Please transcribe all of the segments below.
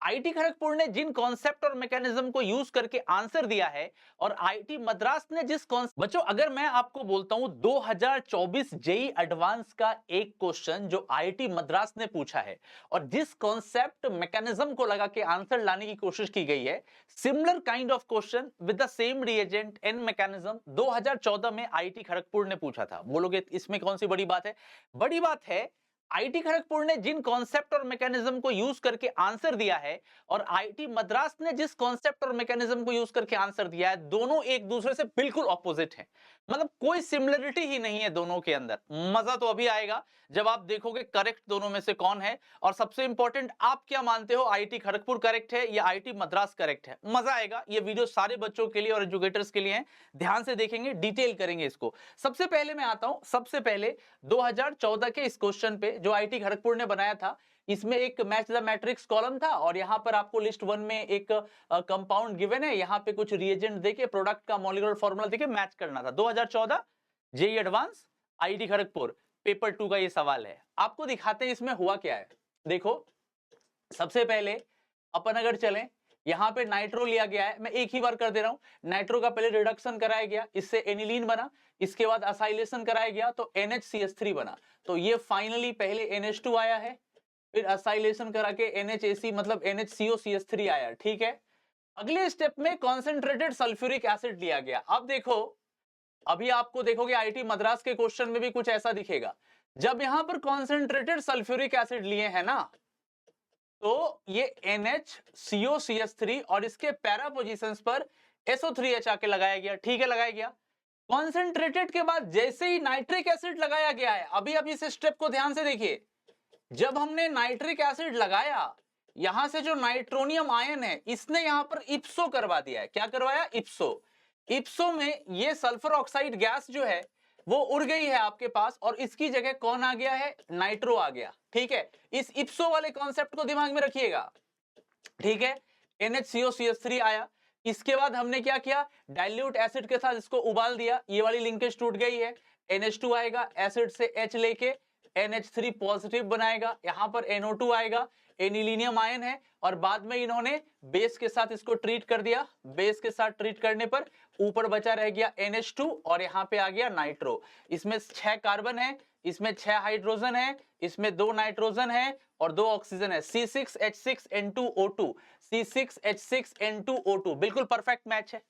IIT Kharagpur ने जिन concept और mechanism को यूज करके आंसर दिया है और आईआईटी मद्रास ने जिस बच्चों अगर मैं आपको बोलता हूं 2024 जेई एडवांस का एक क्वेश्चन जो आईआईटी मद्रास ने पूछा है और जिस कॉन्सेप्ट मैकेनिज्म को लगा के आंसर लाने की कोशिश की गई है, similar kind of question with the same reagent and mechanism 2014 में आईआईटी खड़गपुर ने पूछा था। बोलोगे इसमें कौन सी बड़ी बात है? बड़ी बात है, आईआईटी खड़गपुर ने जिन कॉन्सेप्ट और मैकेनिज्म को यूज करके आंसर दिया है और आईआईटी मद्रास ने जिस कॉन्सेप्ट और मैकेनिज्म को यूज करके आंसर दिया है, दोनों एक दूसरे से बिल्कुल ऑपोजिट हैं। मतलब कोई सिमिलरिटी ही नहीं है दोनों के अंदर। मजा तो अभी आएगा जब आप देखोगे करेक्ट दोनों में से कौन है, और सबसे इंपॉर्टेंट आप क्या मानते हो, आईआईटी खड़गपुर करेक्ट है या आईआईटी मद्रास करेक्ट है। मजा आएगा। ये वीडियो सारे बच्चों के लिए और एजुकेटर्स के लिए है, ध्यान से देखेंगे, डिटेल करेंगे इसको। सबसे पहले मैं आता हूं, सबसे पहले 2014 के इस क्वेश्चन पे जो आईआईटी खड़गपुर ने बनाया था, इसमें एक मैच द मैट्रिक्स कॉलम था और यहां पर आपको लिस्ट 1 में एक कंपाउंड गिवन है, यहां पे कुछ रिएजेंट देके प्रोडक्ट का मॉलिक्यूलर फार्मूला देके मैच करना था। 2014 JEE advance IIT Kharagpur paper 2 का ये सवाल है। आपको दिखाते हैं इसमें हुआ क्या है। देखो, सबसे पहले अपन अगर चलें, यहां पे नाइट्रो लिया गया है, मैं एक ही बार कर दे रहा हूं। नाइट्रो का पहले रिडक्शन कराया गया, इससे एनिलीन बना, इसके बाद असाइलेशन कराया गया तो NHCH3 बना। तो ये फाइनली पहले NH2 आया है, फिर असाइलेशन करा के NHAC मतलब NHCOCH3 आया। ठीक है, अगले स्टेप में कॉन्सेंट्रेटेड सल्फ्यूरिक एसिड लिया गया। अब देखो, अभी आपको देखोगे आईआईटी मद्रास के क्वेश्चन में भी कुछ ऐसा दिखेगा। जब यहां पर कॉन्सेंट्रेटेड सल्फ्यूरिक एसिड लिए हैं ना, तो ये NHCOCH3 और इसके पैरा पोजीशंस पर SO3H आके लगाया गया। ठीक है, लगाया गया। कॉन्सेंट्रेटेड के बाद जैसे ही नाइट्रिक एसिड लगाया गया है, अभी इस स्टेप को ध्यान से देखिए, जब हमने नाइट्रिक एसिड लगाया, यहां से जो नाइट्रोनियम आयन है इसने यहां पर इप्सो करवा दिया है। क्या करवाया? इप्सो। इप्सो में ये सल्फर ऑक्साइड गैस जो है वो उड़ गई है आपके पास और इसकी जगह कौन आ गया है? नाइट्रो आ गया। ठीक है, इस इप्सो वाले कॉन्सेप्ट को दिमाग में रखिएगा। ठीक है, NHCOCH3 आया। इसके बाद हमने क्या किया? डाइल्यूट एसिड के साथ इसको उबाल दिया, ये वाली लिंकेज टूट गई है। NH2 आएगा, एसिड से H लेके NH3 पॉजिटिव बनाएगा, यहां पर NO2 आएगा, एनिलीनियम आयन है, और बाद में इन्होंने बेस के साथ इसको ट्रीट कर दिया। बेस के साथ ट्रीट करने पर ऊपर बचा रह गया NH2 और यहां पे आ गया नाइट्रो। इसमें 6 कार्बन है, इसमें 6 हाइड्रोजन है, इसमें 2 नाइट्रोजन है और 2 ऑक्सीजन है। C6H6N2O2, C6H6N2O2 बिल्कुल परफेक्ट मैच है,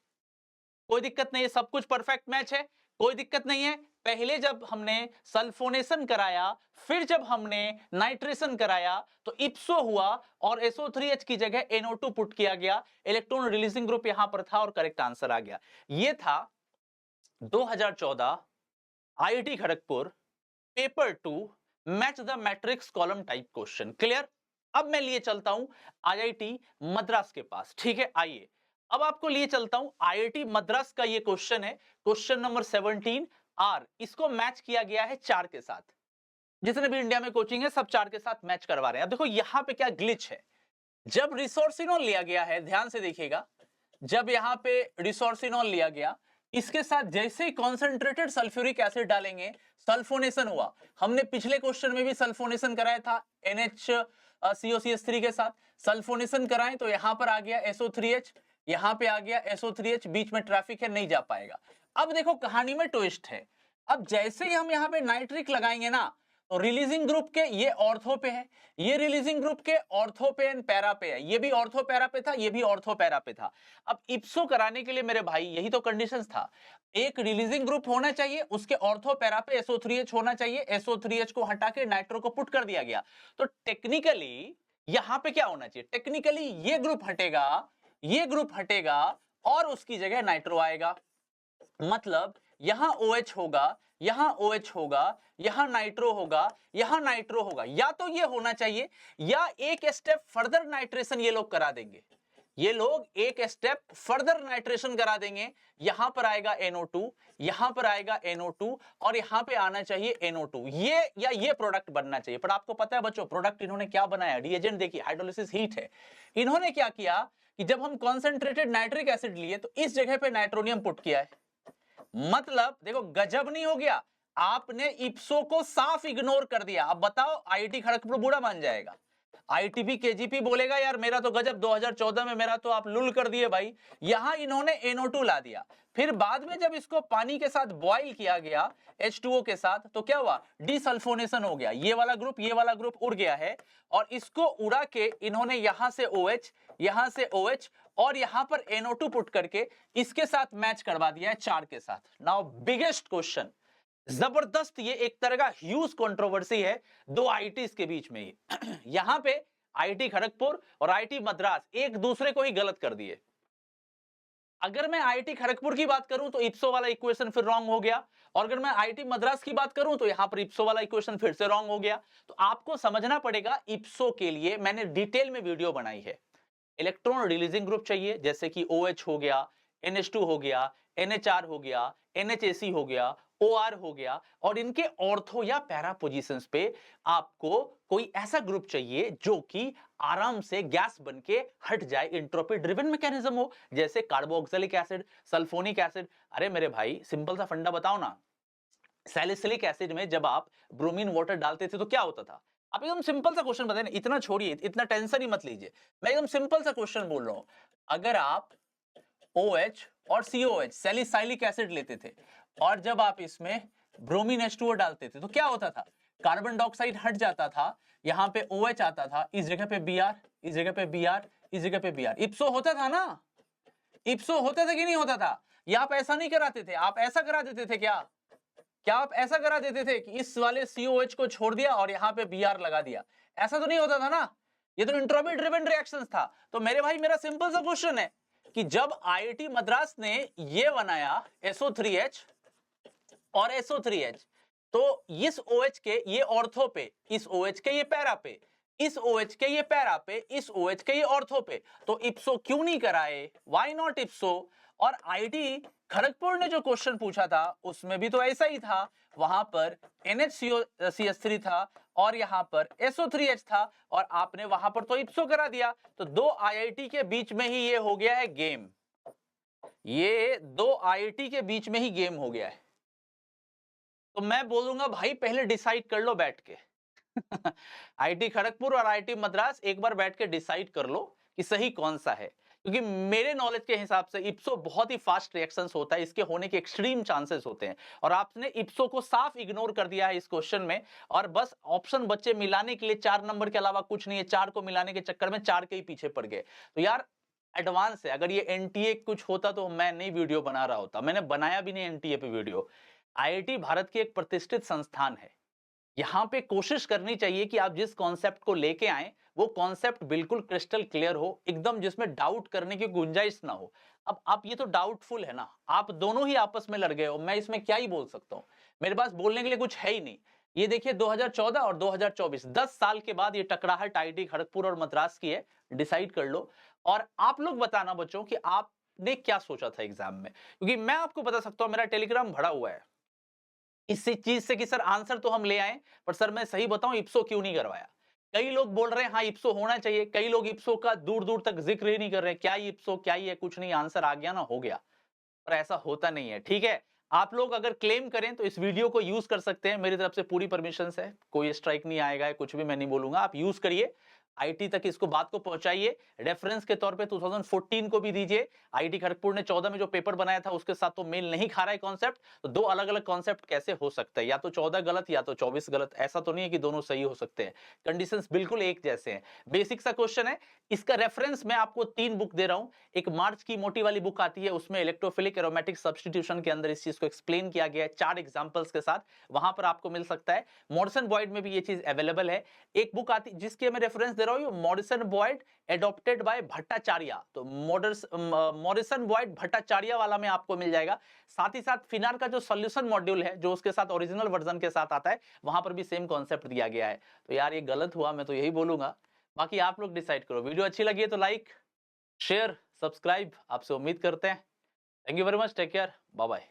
कोई दिक्कत नहीं है, सब कुछ परफेक्ट मैच है, कोई दिक्कत नहीं है। पहले जब हमने सल्फोनेशन कराया, फिर जब हमने नाइट्रेशन कराया तो इप्सो हुआ और SO3H की जगह NO2 पुट किया गया, इलेक्ट्रॉन रिलीजिंग ग्रुप यहां पर था और करेक्ट आंसर आ गया। यह था 2014 IIT Kharagpur paper 2 match the matrix column type question. Clear? अब मैं लिए चलता हूं आईआईटी मद्रास के पास। ठीक है, आइए अब आपको लिए चलता हूं आईआईटी मद्रास का ये क्वेश्चन है, क्वेश्चन नंबर 17 आर। इसको मैच किया गया है 4 के साथ। जितने भी इंडिया में कोचिंग है सब 4 के साथ मैच करवा रहे हैं। अब देखो यहां पे क्या ग्लिच है। जब रिसोर्सिनोल लिया गया है, ध्यान से देखिएगा, जब यहां पे रिसोर्सिनोल लिया गया, इसके साथ जैसे ही कॉन्सेंट्रेटेड सल्फ्यूरिक एसिड डालेंगे, सल्फोनेशन हुआ। हमने पिछले क्वेश्चन में भी सल्फोनेशन कराया था NHCOCH3 के साथ। सल्फोनेशन कराएं तो यहां पर आ गया SO3H, यहां पे आ गया SO3H, बीच में ट्रैफिक है, नहीं जा पाएगा। अब देखो कहानी में ट्विस्ट है। अब जैसे ही हम यहां पे नाइट्रिक लगाएंगे ना, तो रिलीजिंग ग्रुप के ये ऑर्थो पे है, ये रिलीजिंग ग्रुप के ऑर्थो पे एंड पैरा पे है, ये भी ऑर्थो पैरा पे था, ये भी ऑर्थो पैरा पे था। अब इप्सो कराने के लिए मेरे भाई यही तो कंडीशंस था, एक रिलीजिंग ग्रुप होना चाहिए, उसके ऑर्थो पैरा पे SO3H होना चाहिए, SO3H को हटा के नाइट्रो को पुट कर दिया गया। तो टेक्निकली यहां पे क्या होना चाहिए? टेक्निकली ये ग्रुप हटेगा, ये ग्रुप हटेगा और उसकी जगह नाइट्रो आएगा। मतलब यहां OH होगा, यहां OH होगा, यहां नाइट्रो होगा, यहां नाइट्रो होगा। या तो ये होना चाहिए या एक स्टेप फर्दर नाइट्रेशन ये लोग करा देंगे, ये लोग एक स्टेप फर्दर नाइट्रेशन करा देंगे। यहां पर आएगा NO2, यहां पर आएगा NO2 और यहां पे आना चाहिए NO2, ये या ये प्रोडक्ट बनना चाहिए। पर आपको पता है बच्चों, प्रोडक्ट इन्होंने क्या बनाया? रिएजेंट देखिए, हाइड्रोलिसिस हीट है। इन्होंने क्या किया कि जब हम कॉन्सेंट्रेटेड नाइट्रिक एसिड लिए तो इस जगह पे नाइट्रोनियम पुट किया है। मतलब देखो गजब नहीं हो गया, आपने इप्सो को साफ इग्नोर कर दिया। अब बताओ आईआईटी खड़गपुर बुरा मान जाएगा? आईटीबी केजीपी बोलेगा यार मेरा तो गजब 2014 में मेरा तो आप लुल कर दिए भाई। यहां इन्होंने NO2 ला दिया, फिर बाद में जब इसको पानी के साथ बॉयल किया गया H2O के साथ तो क्या हुआ, डिसल्फोनेशन हो गया, ये वाला ग्रुप उड़ गया है और इसको उड़ा के इन्होंने यहां से OH, यहां से OH और यहां पर NO2 पुट करके इसके साथ मैच करवा दिया है 4 के साथ। नाउ बिगेस्ट क्वेश्चन, जबरदस्त, ये एक तरह का ह्यूज कंट्रोवर्सी है दो आईटीज के बीच में ही। यहां पे आईटी खड़गपुर और आईटी मद्रास एक दूसरे को ही गलत कर दिए। अगर मैं आईटी खड़गपुर की बात करूं तो इप्सो वाला इक्वेशन फिर रॉन्ग हो गया, और अगर मैं आईटी मद्रास की बात करूं तो यहां पर इप्सो वाला इक्वेशन फिर से रॉन्ग हो गया। तो आपको समझना पड़ेगा, इप्सो के लिए मैंने डिटेल में वीडियो बनाई है। इलेक्ट्रॉन रिलीजिंग ग्रुप चाहिए जैसे कि OH हो गया, NH2 हो गया, NHR हो गया, NHAC हो गया, OR हो गया, और इनके ऑर्थो या पैरा पोजीशंस पे आपको कोई ऐसा ग्रुप चाहिए जो कि आराम से गैस बन के हट जाए, इंट्रोपी ड्रिवन मैकेनिज्म हो, जैसे कार्बोक्सिलिक एसिड, सल्फोनिक एसिड। अरे मेरे भाई सिंपल सा फंडा बताओ ना, सैलिसिलिक एसिड में जब आप ब्रोमीन वाटर डालते थे तो क्या होता था? आप एकदम सिंपल सा क्वेश्चन बताए, इतना छोड़िए, इतना टेंशन ही मत लीजिए, मैं एकदम सिंपल सा क्वेश्चन बोल रहा हूं। अगर आप OH और COH सैलिसिलिक एसिड लेते थे और जब आप इसमें ब्रोमीन H2O डालते थे तो क्या होता था? कार्बन डाइऑक्साइड हट जाता था, यहां पे OH आता था, इस जगह पे Br, इस जगह पे Br, इस जगह पे Br। इप्सो होता था ना? इप्सो होता था कि नहीं होता था? या आप ऐसा नहीं कराते थे? आप ऐसा करा देते थे क्या? क्या आप ऐसा करा देते थे कि इस वाले COH को छोड़ दिया और यहां पे Br लगा दिया? ऐसा तो नहीं होता था ना? ये तो इंट्रोपी ड्रिवन रिएक्शंस था। तो मेरे भाई मेरा सिंपल सा क्वेश्चन है कि जब IIT मद्रास ने ये बनाया SO3H और SO3H, तो इस OH के ये ऑर्थो पे, इस OH के ये पैरा पे, इस OH के ये पैरा पे, इस OH के ये ऑर्थो पे, तो इप्सो क्यों नहीं कराए? Why not इप्सो? और IIT खड़गपुर ने जो क्वेश्चन पूछा था उसमें भी तो ऐसा ही था, वहां पर NHCOCH3 था और यहां पर SO3H था, और आपने वहां पर तो इप्सो करा दिया। तो दो IIT के बीच में ही ये हो गया है गेम, ये दो IIT के बीच में ही गेम हो गया है। तो मैं बोलूंगा भाई पहले डिसाइड कर लो बैठ के। IIT खड़गपुर और IIT मद्रास एक बार बैठ के डिसाइड कर लो कि सही कौन सा है, क्योंकि मेरे नॉलेज के हिसाब से इप्सो बहुत ही फास्ट रिएक्शंस होता है, इसके होने के एक्सट्रीम चांसेस होते हैं, और आपने इप्सो को साफ इग्नोर कर दिया है इस क्वेश्चन में, और बस ऑप्शन बच्चे मिलाने के लिए 4 नंबर के अलावा कुछ नहीं है, 4 को मिलाने के चक्कर में 4 के ही पीछे पड़ गए। तो यार एडवांस है, अगर ये NTA कुछ होता तो मैं नहीं वीडियो बना रहा होता, मैंने बनाया भी नहीं NTA पे वीडियो। IIT भारत की एक प्रतिष्ठित संस्थान है, यहां पे कोशिश करनी चाहिए कि आप जिस कॉन्सेप्ट को लेके आए वो कॉन्सेप्ट बिल्कुल क्रिस्टल क्लियर हो, एकदम जिसमें डाउट करने की गुंजाइश ना हो। अब आप ये तो डाउटफुल है ना, आप दोनों ही आपस में लड़ गए हो, मैं इसमें क्या ही बोल सकता हूं, मेरे पास बोलने के लिए कुछ है ही नहीं। ये देखिए 2014 और 2024 10 साल के बाद ये टकराहट IIT खड़गपुर और मद्रास की है, डिसाइड कर लो। और आप लोग बताना बच्चों कि आपने क्या सोचा था एग्जाम में, क्योंकि मैं आपको बता सकता हूं मेरा टेलीग्राम भरा हुआ है इसी चीज से कि सर आंसर तो हम ले आए, पर सर मैं सही बताऊं इप्सो क्यों नहीं करवाया। कई लोग बोल रहे हैं हाँ इप्सो होना चाहिए, कई लोग इप्सो का दूर दूर तक जिक्र ही नहीं कर रहे, क्या इप्सो क्या ही है, कुछ नहीं, आंसर आ गया ना हो गया, पर ऐसा होता नहीं है। ठीक है, आप लोग अगर क्लेम करें तो इस वीडियो को यूज कर सकते हैं, मेरी तरफ से पूरी परमिशन है, कोई स्ट्राइक नहीं आएगा, कुछ भी मैं नहीं बोलूंगा, आप यूज करिए, IIT तक इसको बात को पहुंचाइए, रेफरेंस के तौर पे 2014 को भी दीजिए। IIT खड़गपुर ने 14 में जो पेपर बनाया था उसके साथ तो मेल नहीं खा रहा है कॉन्सेप्ट, तो दो अलग अलग कॉन्सेप्ट कैसे हो सकता है, या तो 14 गलत या तो 24 गलत, ऐसा तो नहीं है कि दोनों सही हो सकते हैं, कंडीशंस बिल्कुल एक जैसे हैं। बेसिक सा क्वेश्चन है, इसका रेफरेंस मैं आपको 3 बुक दे रहा हूं, एक मार्च की मोटी वाली बुक आती है, उसमें इलेक्ट्रोफिलिक एरोमेटिक सब्स्टिट्यूशन के अंदर इस चीज को एक्सप्लेन किया गया है 4 एग्जांपल्स के साथ, वहां पर आपको मिल सकता है। मॉरिसन बॉयड में भी ये चीज अवेलेबल है। एक बुक आती जिसके मैं रेफरेंस दे रहा हूं, Morrison Boyd adopted by Bhattacharya, तो मॉरिसन बॉयड भट्टाचार्य वाला में आपको मिल जाएगा। साथ ही साथ फिनार का जो सॉल्यूशन मॉड्यूल है जो उसके साथ ओरिजिनल वर्जन के साथ आता है, वहां पर भी सेम कॉन्सेप्ट दिया गया है। तो यार ये गलत हुआ, मैं तो यही बोलूंगा, बाकी आप लोग डिसाइड करो। वीडियो अच्छी लगी है तो लाइक शेयर सब्सक्राइब आपसे उम्मीद करते हैं। Thank you very much, take care, bye bye.